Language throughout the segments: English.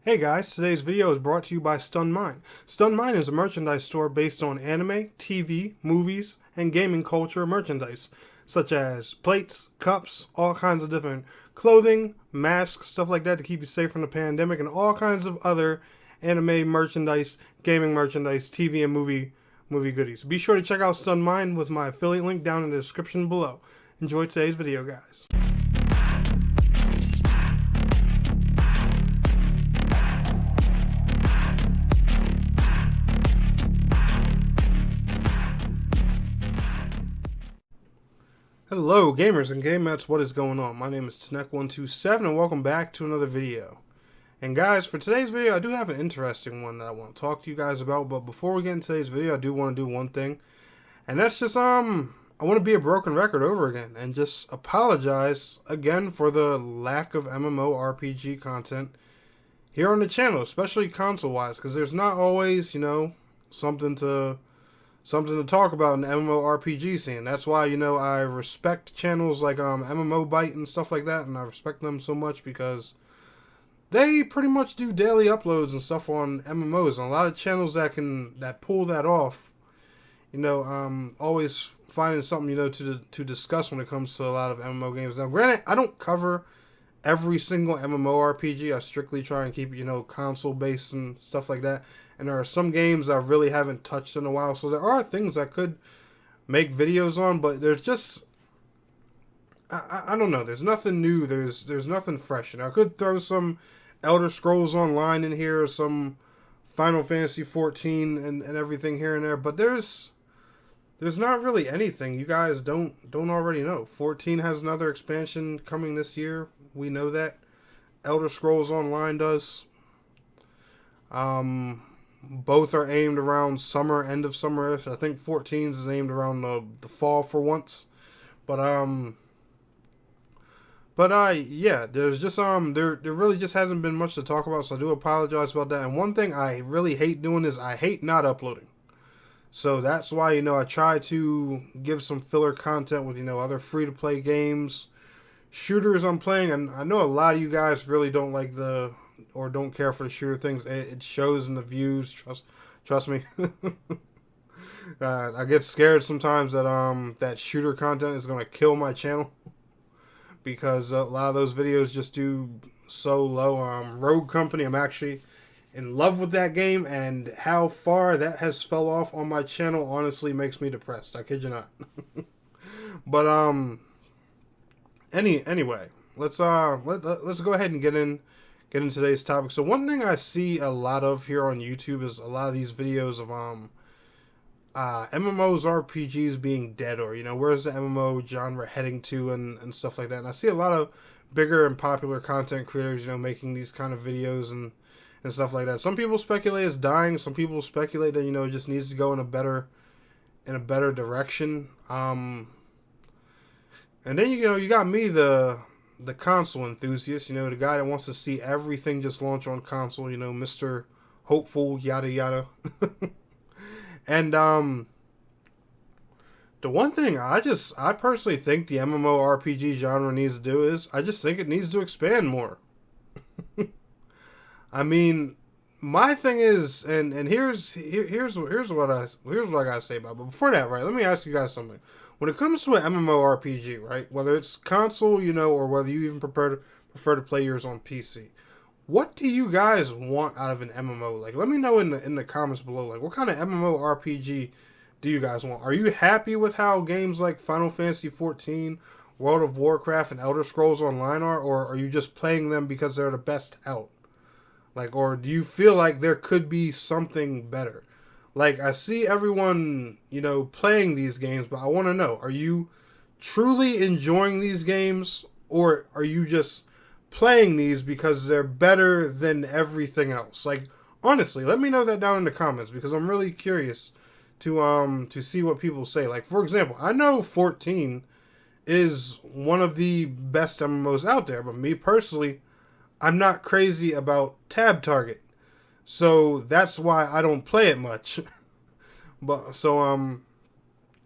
Hey guys, today's video is brought to you by StunMine. StunMine is a merchandise store based on anime, TV, movies, and gaming culture merchandise, such as plates, cups, all kinds of different clothing, masks, stuff like that to keep you safe from the pandemic, and all kinds of other anime merchandise, gaming merchandise, TV and movie goodies. Be sure to check out StunMine with my affiliate link down in the description below. Enjoy today's video, guys. Hello gamers and game mats, what is going on? My name is Tnek127 and welcome back to another video. And guys, for today's video I do have an interesting one that I want to talk to you guys about, but before we get into today's video I do want to do one thing. And that's just I want to be a broken record over again and just apologize again for the lack of MMORPG content here on the channel, especially console wise, because there's not always, something to talk about in the MMORPG scene. That's why, I respect channels like MMO Byte and stuff like that, and I respect them so much because they pretty much do daily uploads and stuff on MMOs, and a lot of channels that pull that off, always finding something, to discuss when it comes to a lot of MMO games. Now, granted, I don't cover every single MMORPG. I strictly try and keep it, console-based and stuff like that. And there are some games I really haven't touched in a while. So there are things I could make videos on, but there's just, I don't know. There's nothing new. There's nothing fresh. And I could throw some Elder Scrolls Online in here, or some Final Fantasy 14 and everything here and there. But there's not really anything you guys don't already know. 14 has another expansion coming this year. We know that. Elder Scrolls Online does. Both are aimed around summer, end of summer-ish. I think 14's is aimed around the fall for once. Yeah, there's just there really just hasn't been much to talk about, so I do apologize about that. And one thing I really hate doing is I hate not uploading. So that's why, I try to give some filler content with, other free-to-play games, shooters I'm playing. And I know a lot of you guys really don't like or don't care for the shooter things. It shows in the views. Trust me. I get scared sometimes that that shooter content is gonna kill my channel because a lot of those videos just do so low. Rogue Company, I'm actually in love with that game, and how far that has fell off on my channel honestly makes me depressed. I kid you not. But anyway, let's go ahead and get into today's topic. So one thing I see a lot of here on YouTube is a lot of these videos of MMOs, RPGs being dead, or where's the MMO genre heading to, and stuff like that. And I see a lot of bigger and popular content creators making these kind of videos and stuff like that. Some people speculate it's dying. Some people speculate that it just needs to go in a better direction. And then you got me, the console enthusiast, the guy that wants to see everything just launch on console, Mr. Hopeful, yada yada. And the one thing I personally think the MMORPG genre needs to do is I just think it needs to expand more. I mean, my thing is, and here's what I gotta say about it. But before that, right, let me ask you guys something. When it comes to an MMORPG, right, whether it's console, or whether you even prefer to play yours on PC, what do you guys want out of an MMO? Like, let me know in the comments below. Like, what kind of MMORPG do you guys want? Are you happy with how games like Final Fantasy 14, World of Warcraft, and Elder Scrolls Online are, or are you just playing them because they're the best out? Like, or do you feel like there could be something better? Like, I see everyone, playing these games, but I want to know, are you truly enjoying these games, or are you just playing these because they're better than everything else? Like, honestly, let me know that down in the comments, because I'm really curious to see what people say. Like, for example, I know 14 is one of the best MMOs out there, but me personally, I'm not crazy about Tab Target. So that's why I don't play it much. But so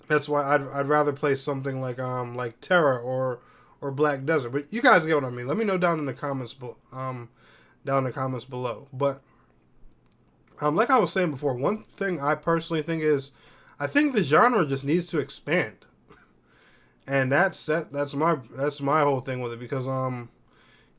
that's why I'd rather play something like Terra or Black Desert. But you guys get what I mean. Let me know down in the comments down in the comments below. But like I was saying before, one thing I personally think is, I think the genre just needs to expand, and that's my whole thing with it, because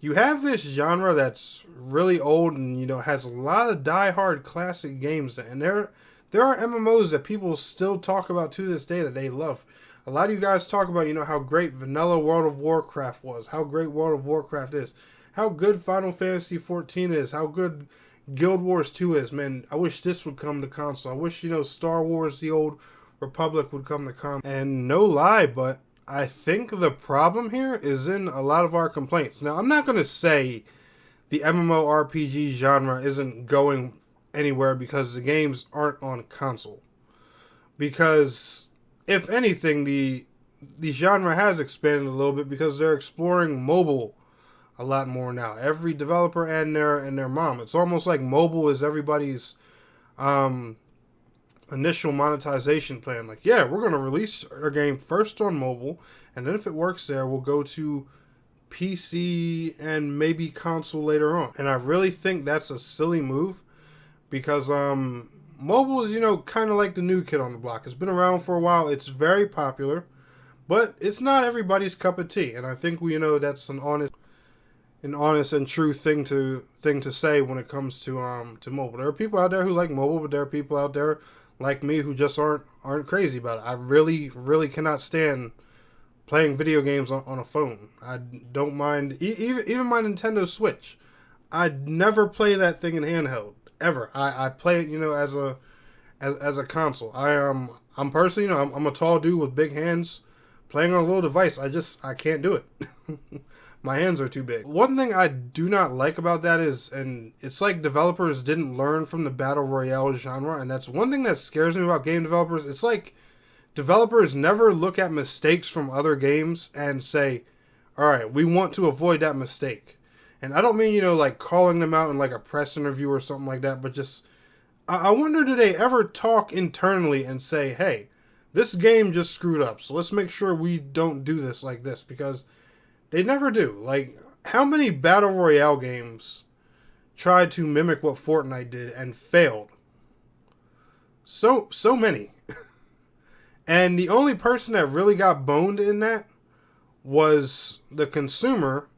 you have this genre that's really old and has a lot of diehard classic games, and there are MMOs that people still talk about to this day that they love. A lot of you guys talk about how great vanilla World of Warcraft was, how great World of Warcraft is, how good Final Fantasy 14 is, how good Guild Wars 2 is. Man, I wish this would come to console. I wish Star Wars: The Old Republic would come to console. And no lie, but I think the problem here is in a lot of our complaints. Now, I'm not going to say the MMORPG genre isn't going anywhere because the games aren't on console. Because, if anything, the genre has expanded a little bit because they're exploring mobile a lot more now. Every developer and their mom. It's almost like mobile is everybody's initial monetization plan. Like, yeah, we're going to release our game first on mobile, and then if it works there, we'll go to PC and maybe console later on. And I really think that's a silly move, because mobile is, kind of like the new kid on the block. It's been around for a while. It's very popular, but it's not everybody's cup of tea. And I think that's an honest and true thing to say when it comes to mobile. There are people out there who like mobile, but there are people out there like me who just aren't crazy about it. I really, really cannot stand playing video games on a phone. I don't mind even my Nintendo Switch. I'd never play that thing in handheld ever. I play it as a console. I'm personally I'm a tall dude with big hands. Playing on a little device, I can't do it. My hands are too big. One thing I do not like about that is, and it's like developers didn't learn from the Battle Royale genre, and that's one thing that scares me about game developers. It's like developers never look at mistakes from other games and say, alright, we want to avoid that mistake. And I don't mean, like calling them out in like a press interview or something like that, but just, I wonder, do they ever talk internally and say, hey, this game just screwed up, so let's make sure we don't do this like this, because they never do. Like, how many Battle Royale games tried to mimic what Fortnite did and failed? So many. And the only person that really got boned in that was the consumer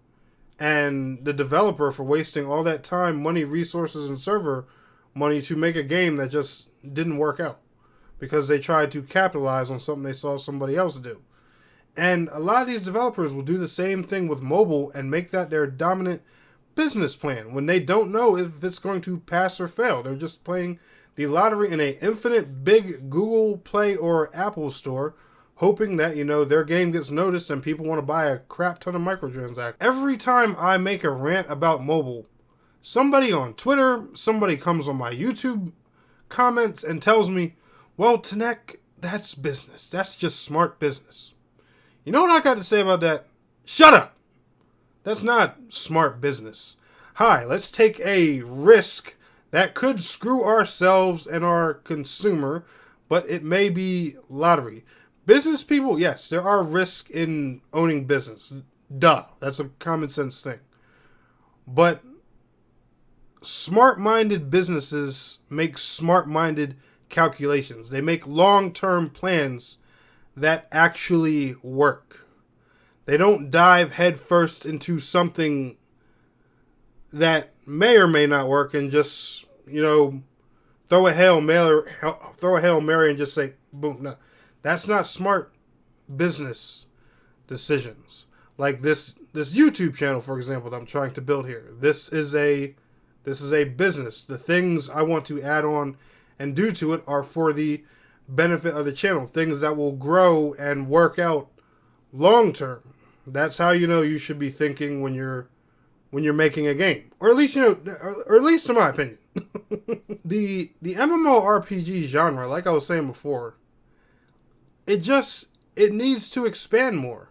and the developer for wasting all that time, money, resources, and server money to make a game that just didn't work out, because they tried to capitalize on something they saw somebody else do. And a lot of these developers will do the same thing with mobile and make that their dominant business plan when they don't know if it's going to pass or fail. They're just playing the lottery in an infinite big Google Play or Apple store, hoping that, their game gets noticed and people want to buy a crap ton of microtransactions. Every time I make a rant about mobile, somebody on Twitter, somebody comes on my YouTube comments and tells me, well, Tanek, that's business. That's just smart business. You know what I got to say about that? Shut up! That's not smart business. Hi, let's take a risk that could screw ourselves and our consumer, but it may be lottery. Business people, yes, there are risks in owning business. Duh, that's a common sense thing. But smart-minded businesses make smart-minded calculations. They make long-term plans that actually work. They don't dive headfirst into something that may or may not work and just, throw a Hail Mary and just say, boom. No, that's not smart business decisions. Like this YouTube channel, for example, that I'm trying to build here. This is a business. The things I want to add on and do to it are for the benefit of the channel, things that will grow and work out long term. That's how you should be thinking when you're making a game, or at least in my opinion. the MMORPG genre, like I was saying before, it needs to expand more.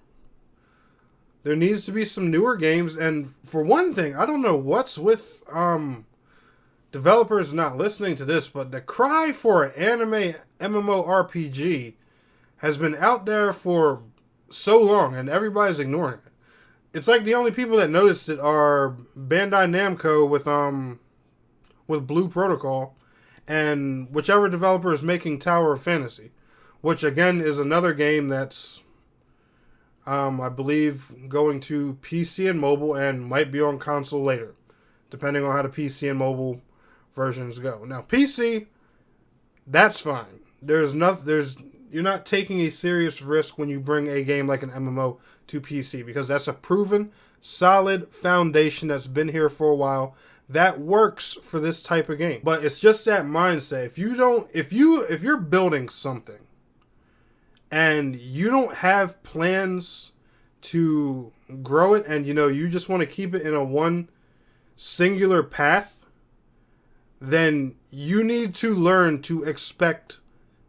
There needs to be some newer games, and for one thing, I don't know what's with developers not listening to this, but the cry for an anime MMORPG has been out there for so long, and everybody's ignoring it. it's like the only people that noticed it are Bandai Namco with Blue Protocol, and whichever developer is making Tower of Fantasy, which again is another game that's I believe going to PC and mobile and might be on console later, depending on how the PC and mobile versions go. Now PC, that's fine. You're not taking a serious risk when you bring a game like an MMO to PC, because that's a proven, solid foundation that's been here for a while that works for this type of game. But it's just that mindset. If you're building something and you don't have plans to grow it, and you just want to keep it in a one singular path, then you need to learn to expect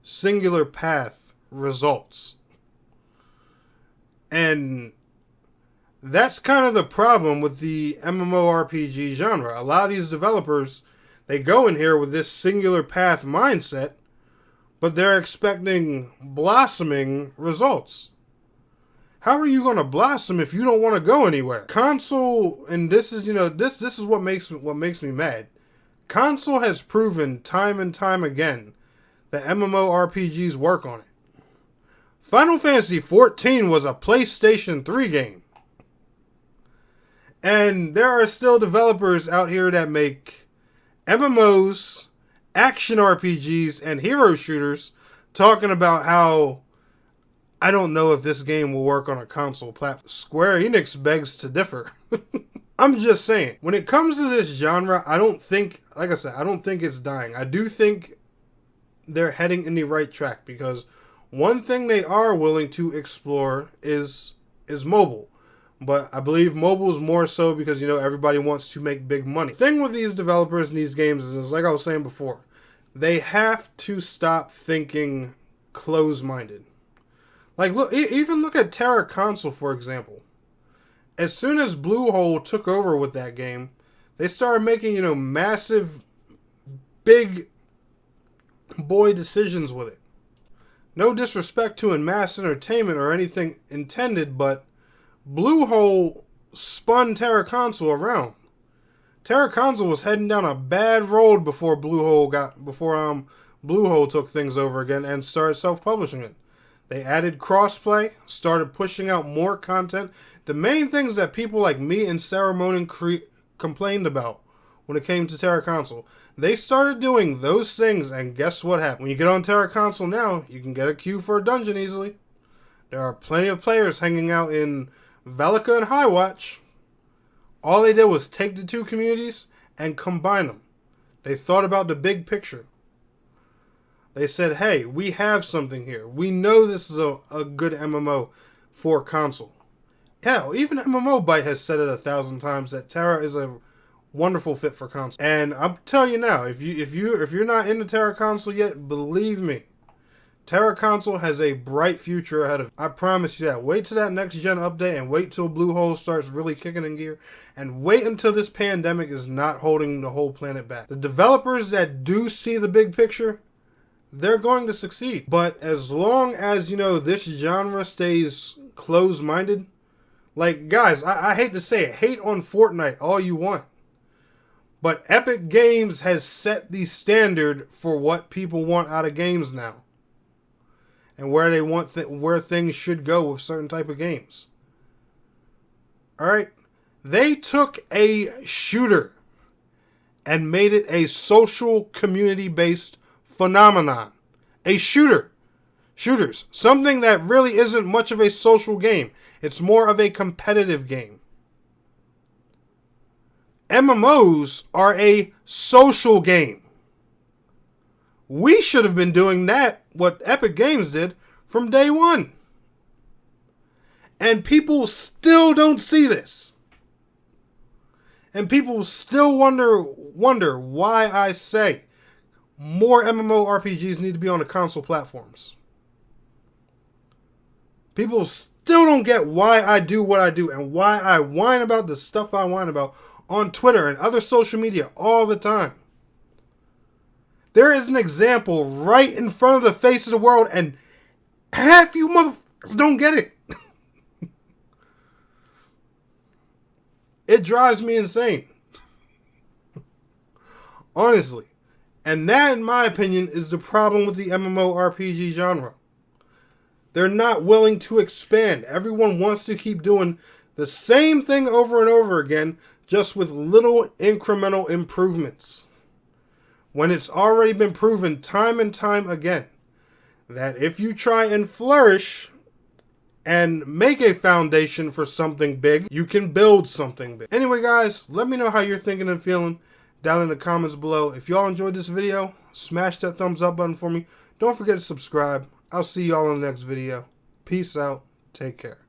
singular path results. And that's kind of the problem with the MMORPG genre. A lot of these developers, they go in here with this singular path mindset, but they're expecting blossoming results. How are you going to blossom if you don't want to go anywhere? Console, and this is this is what makes me mad. Console has proven time and time again that MMORPGs work on it. Final Fantasy XIV was a PlayStation 3 game. And there are still developers out here that make MMOs, action RPGs, and hero shooters talking about how, I don't know if this game will work on a console platform. Square Enix begs to differ. I'm just saying, when it comes to this genre, I don't think it's dying. I do think they're heading in the right track, because one thing they are willing to explore is mobile. But I believe mobile is more so because, everybody wants to make big money. The thing with these developers and these games is, like I was saying before, they have to stop thinking close-minded. Like, even look at Terra Console, for example. As soon as Bluehole took over with that game, they started making, massive, big boy decisions with it. No disrespect to Mass Entertainment or anything intended, but Bluehole spun Terra Console around. Terra Console was heading down a bad road before Bluehole took things over again and started self-publishing it. They added crossplay, started pushing out more content. The main things that people like me and Sarah Monin complained about when it came to Terra Console. They started doing those things, and guess what happened? When you get on Terra Console now, you can get a queue for a dungeon easily. There are plenty of players hanging out in Velica and Highwatch. All they did was take the two communities and combine them. They thought about the big picture. They said, hey, we have something here. We know this is a good MMO for console. Hell, even MMO Byte has said it 1,000 times that Terra is a wonderful fit for console. And I'm telling you now, if you're not into Terra Console yet, believe me, Terra Console has a bright future ahead of it. I promise you that. Wait till that next gen update, and wait till Bluehole starts really kicking in gear, and wait until this pandemic is not holding the whole planet back. The developers that do see the big picture, they're going to succeed. But as long as, this genre stays closed-minded, like, guys, I hate to say it, hate on Fortnite all you want. But Epic Games has set the standard for what people want out of games now. And where they want where things should go with certain type of games. Alright? They took a shooter and made it a social community-based phenomenon. A shooter. Shooters. Something that really isn't much of a social game. It's more of a competitive game. MMOs are a social game. We should have been doing that, what Epic Games did, from day one. And people still don't see this. And people still wonder why I say more MMORPGs need to be on the console platforms. People still don't get why I do what I do and why I whine about the stuff I whine about on Twitter and other social media all the time. There is an example right in front of the face of the world, and half you motherfuckers don't get it. It drives me insane. Honestly. And that, in my opinion, is the problem with the MMORPG genre. They're not willing to expand. Everyone wants to keep doing the same thing over and over again, just with little incremental improvements. When it's already been proven time and time again that if you try and flourish and make a foundation for something big, you can build something big. Anyway, guys, let me know how you're thinking and feeling down in the comments below. If y'all enjoyed this video, smash that thumbs up button for me. Don't forget to subscribe. I'll see y'all in the next video. Peace out. Take care.